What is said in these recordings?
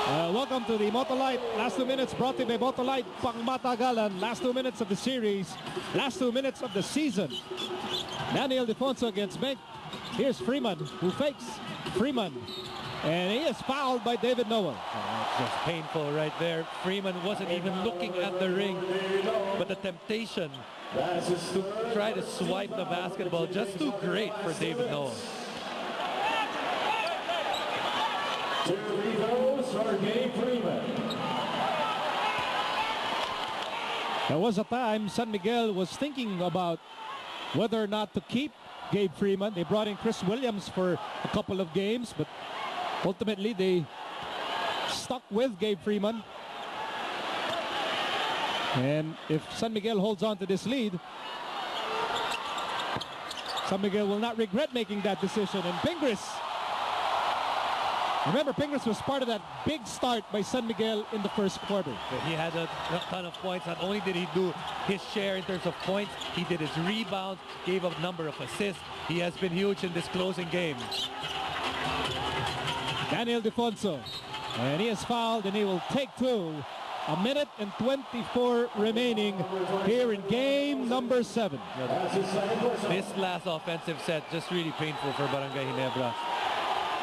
Welcome to the Motolight last 2 minutes, brought to you by Motolight Pangmatagalan. Last 2 minutes of the series, last 2 minutes of the season. Daniel Defonso against Meg. Here's Freeman, who fakes Freeman, and he is fouled by David Noel. Just painful right there. Freeman wasn't even looking at the ring, but the temptation to try to swipe the basketball just too great for David Noel. Two free throws for Gabe Freeman. There was a time San Miguel was thinking about whether or not to keep Gabe Freeman. They brought in Chris Williams for a couple of games, but ultimately they stuck with Gabe Freeman. And if San Miguel holds on to this lead, San Miguel will not regret making that decision. And Pingris, remember, Pingris was part of that big start by San Miguel in the first quarter. He had a ton of points. Not only did he do his share in terms of points, he did his rebounds, gave a number of assists. He has been huge in this closing game. Daniel Defonso, and he is fouled, and he will take two. 1 minute and 24 remaining here in game number 7. This last offensive set just really painful for Barangay Ginebra.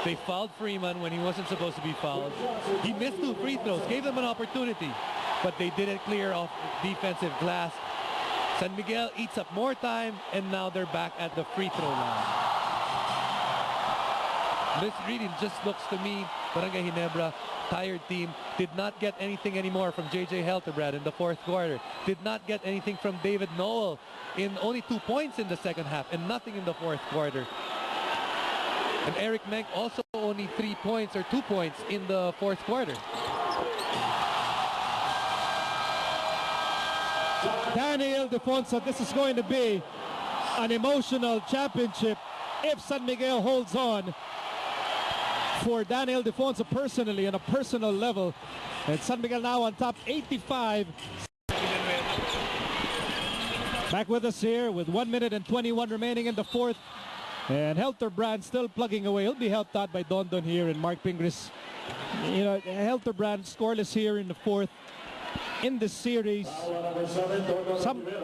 They fouled Freeman when he wasn't supposed to be fouled. He missed 2 free throws, gave them an opportunity, but they didn't clear off defensive glass. San Miguel eats up more time, and now they're back at the free throw line. This really just looks to me, Barangay Ginebra, tired team, did not get anything anymore from J.J. Helterbrand in the fourth quarter. Did not get anything from David Noel in only 2 points in the second half and nothing in the fourth quarter. And Eric Menk also only 3 points or 2 points in the fourth quarter. Daniel Defonso, this is going to be an emotional championship if San Miguel holds on. For Daniel Defonso personally, on a personal level, and San Miguel now on top 85. Back with us here with 1 minute and 21 remaining in the fourth. And Helterbrand still plugging away. He'll be helped out by Don here and Mark Pingris. You know, Helterbrand scoreless here in the fourth in this series.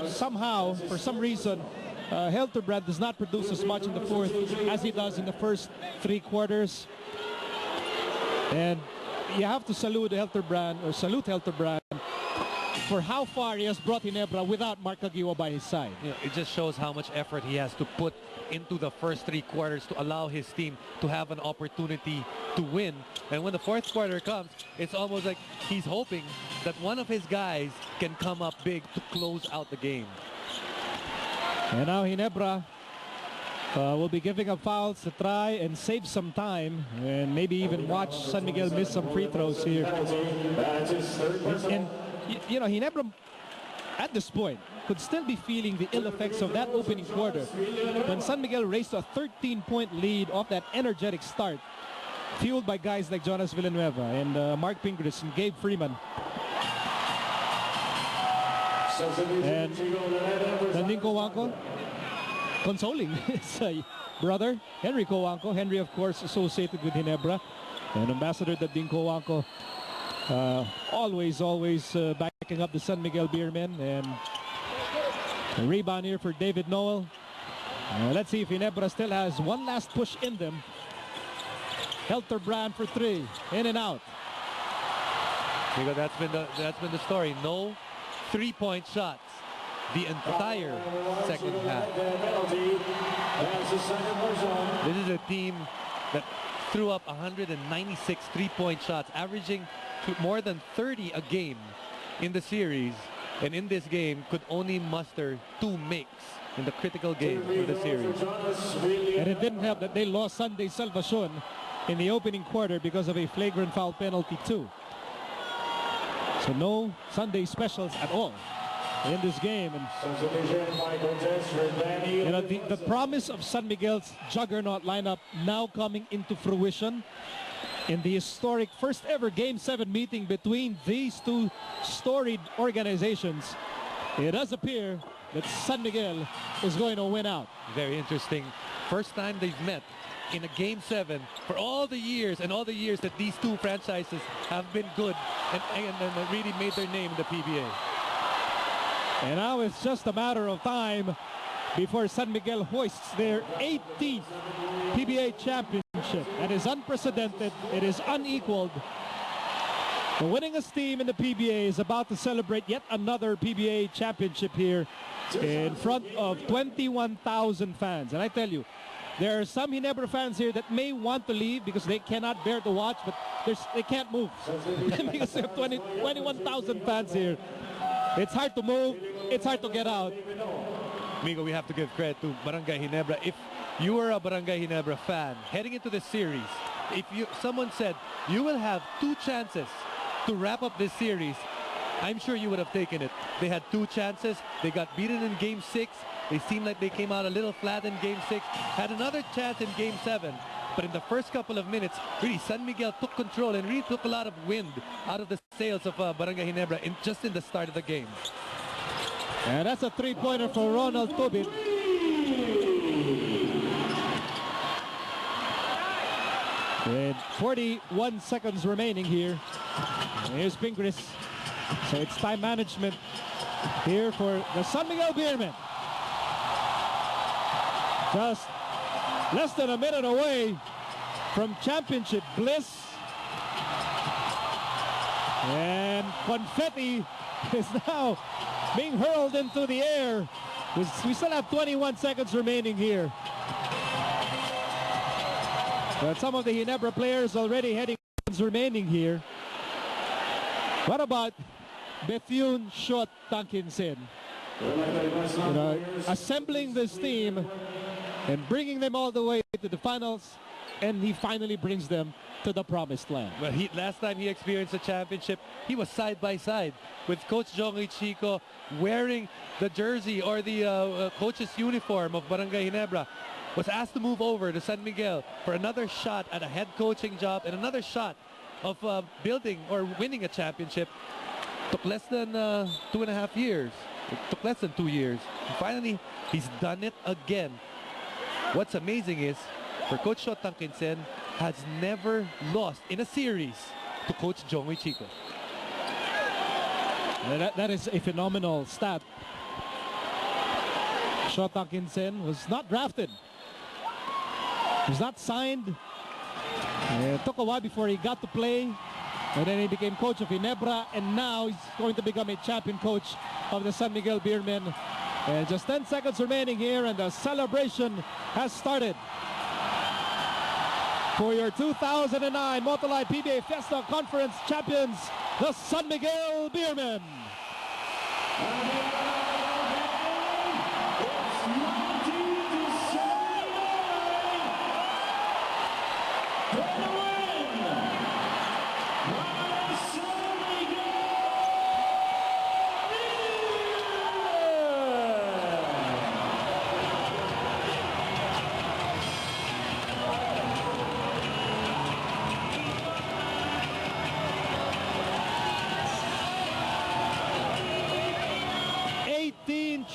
Somehow, for some reason, Helterbrand does not produce as much in the fourth as he does in the first 3 quarters. And you have to salute Helterbrand for how far he has brought Ginebra without Mark Aguiwa by his side. You know, it just shows how much effort he has to put into the first 3 quarters to allow his team to have an opportunity to win. And when the fourth quarter comes, it's almost like he's hoping that one of his guys can come up big to close out the game. And now Ginebra will be giving up fouls to try and save some time and maybe even watch San Miguel miss some free throws here. And you know, Ginebra at this point could still be feeling the ill effects of that opening quarter when San Miguel raced a 13-point lead off that energetic start, fueled by guys like Jonas Villanueva and Mark Pingris and Gabe Freeman. And Nanding Cojuangco consoling his brother, Henry Cojuangco. Henry, of course, associated with Ginebra. And Ambassador Nanding Cojuangco always backing up the San Miguel BEERMEN. And a rebound here for David Noel. Let's see if Ginebra still has one last push in them. Helterbrand for 3, in and out. Because that's been the story. No 3-point shots the entire second half. This is a team that threw up 196 3-point shots, averaging more than 30 a game in the series, and in this game could only muster 2 makes in the critical game of the series. And it didn't help that they lost Sunday Salvacion in the opening quarter because of a flagrant foul penalty too. So no Sunday specials at all in this game. And you know, the promise of San Miguel's juggernaut lineup now coming into fruition in the historic first ever Game 7 meeting between these two storied organizations. It does appear that San Miguel is going to win out. Very interesting. First time they've met in a Game 7 for all the years that these two franchises have been good and really made their name in the PBA. And now it's just a matter of time before San Miguel hoists their 18th PBA championship. That is unprecedented. It is unequaled. The winningest team in the PBA is about to celebrate yet another PBA championship here in front of 21,000 fans. And I tell you, there are some Ginebra fans here that may want to leave because they cannot bear to watch, but they can't move because they have 21,000 fans here. It's hard to move. It's hard to get out. Migo, we have to give credit to Barangay Ginebra. If you were a Barangay Ginebra fan heading into this series, if someone said you will have 2 chances to wrap up this series, I'm sure you would have taken it. They had 2 chances. They got beaten in Game 6. They seemed like they came out a little flat in Game 6. Had another chance in Game 7. But in the first couple of minutes, really, San Miguel took control and really took a lot of wind out of the sails of Barangay Ginebra just in the start of the game. And that's a 3-pointer for Ronald Tubit. With 41 seconds remaining here. Here's Pingris. So it's time management here for the San Miguel BEERMEN. Just less than a minute away from championship bliss. And confetti is now being hurled into the air. We still have 21 seconds remaining here. But some of the Ginebra players already heading remaining here. What about Bethune Shot Tankinsen? You know, assembling this team and bringing them all the way to the finals, and he finally brings them to the promised land. Well, last time he experienced a championship, he was side by side with Coach Jongy Chico wearing the jersey or the coach's uniform of Barangay Ginebra. Was asked to move over to San Miguel for another shot at a head coaching job and another shot of building or winning a championship. Took less than 2.5 years. It took less than 2 years. And finally, he's done it again. What's amazing is, for Coach Shot Tankinsen has never lost in a series to Coach Jongy Chico. That is a phenomenal stat. Shot Tankinsen was not drafted. He was not signed. It took a while before he got to play. And then he became coach of Ginebra, and now he's going to become a champion coach of the San Miguel BEERMEN. And just 10 seconds remaining here, and the celebration has started for your 2009 Motolite PBA Fiesta Conference champions, the San Miguel BEERMEN.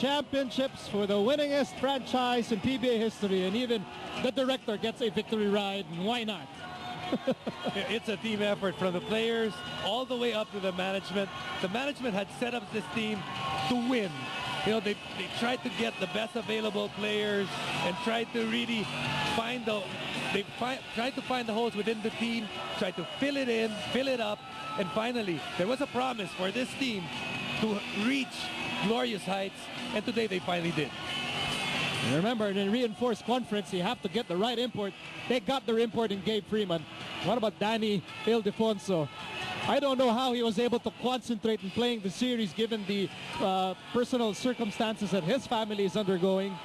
Championships for the winningest franchise in PBA history, and even the director gets a victory ride. Why not? It's a team effort from the players all the way up to the management. The management had set up this team to win. You know, they tried to get the best available players and tried to really find tried to find the holes within the team, tried to fill it in, fill it up, and finally there was a promise for this team to reach glorious heights, and today they finally did. And remember, in a reinforced conference, you have to get the right import. They got their import in Gabe Freeman. What about Danny Ildefonso? I don't know how he was able to concentrate in playing the series given the personal circumstances that his family is undergoing.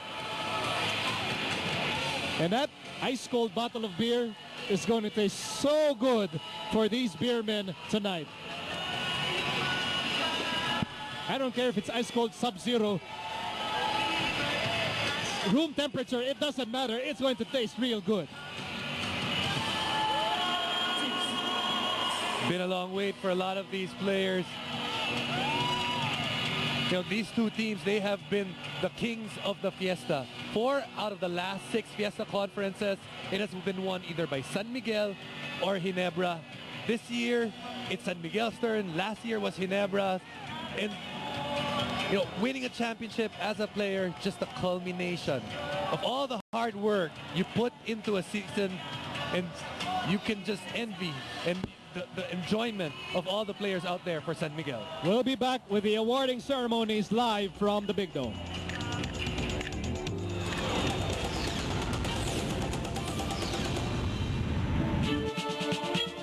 And that ice-cold bottle of beer is going to taste so good for these BEERMEN tonight. I don't care if it's ice-cold Sub-Zero, room temperature, it doesn't matter. It's going to taste real good. Been a long wait for a lot of these players. You know, these two teams, they have been the kings of the Fiesta. 4 out of the last 6 Fiesta conferences, it has been won either by San Miguel or Ginebra. This year, it's San Miguel's turn. Last year was Ginebra. And, you know, winning a championship as a player, just a culmination of all the hard work you put into a season, and you can just envy and the enjoyment of all the players out there for San Miguel. We'll be back with the awarding ceremonies live from the Big Dome.